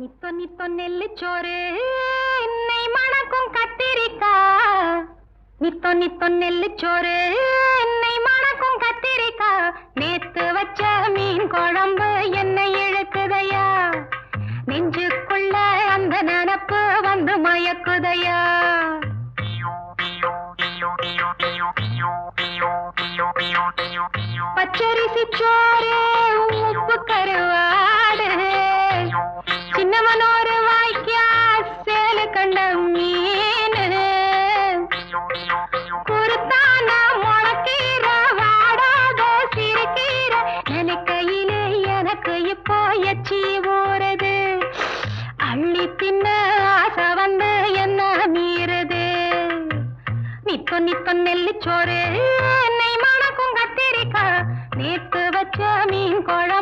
நித்தொ நித்தொ நெல்லுச்சோறு என்னை மணக்கும் கத்திரிக்கா. நித்தொ நித்தொ நெல்லுச்சோறு என்னை மணக்கும் கத்திரிக்கா. நேத்து வச்ச மீன் குழம்பு என்னை இழுக்குதையா. நெஞ்சுக்குள்ள அந்த நினப்பு வந்து மயக்குதையா. பச்சரிசி சோறு உப்பு கருவாடு சின்னமனோரு வாய்க்கா சேலு கண்ட மீன் குருத்தான முளக்கீர வாடாத சிறுகீர நினைக்கையிலே எனக்கு இப்போ எச்சி ஊறுது. அள்ளி தின்ன ஆசை வந்து என்ன மீறுது. நித்தொ நித்தொ நெல்லுச்சோறு என்னை மணக்கும் கத்திரிக்கா. நேத்து வச்ச மீன் குழம்பு